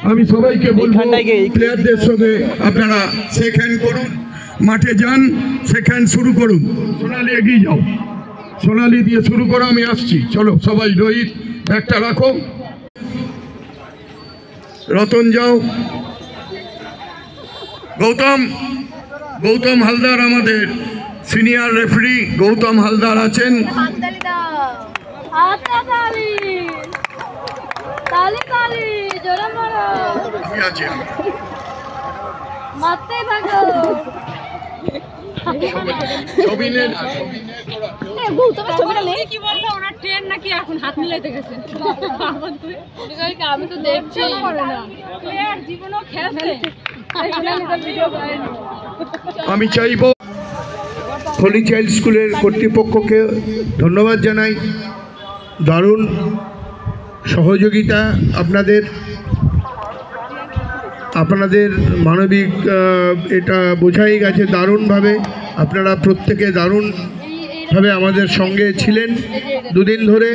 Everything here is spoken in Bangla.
আমি সবাইকে বলবো প্লেয়ারদের সঙ্গে আপনারা শেক হ্যান্ড করুন, মাঠে যান, শেক হ্যান্ড শুরু করুন। সোনালি এগিয়ে যাও, সোনালি দিয়ে শুরু করো, আমি আসছি। চলো সবাই, রোহিত ব্যাগটা রাখো, রতন যাও, গৌতম হালদার আমাদের সিনিয়র রেফারি গৌতম হালদার আছেন। আমি তো দেখছি আমি চাইব হোলি চাইল্ড স্কুলের কর্তৃপক্ষকে ধন্যবাদ জানাই। দারুণ সহযোগিতা আপনাদের মানবিক এটা বোঝাই গেছে দারুণভাবে। আপনারা প্রত্যেকে দারুণভাবে আমাদের সঙ্গে ছিলেন দুদিন ধরে।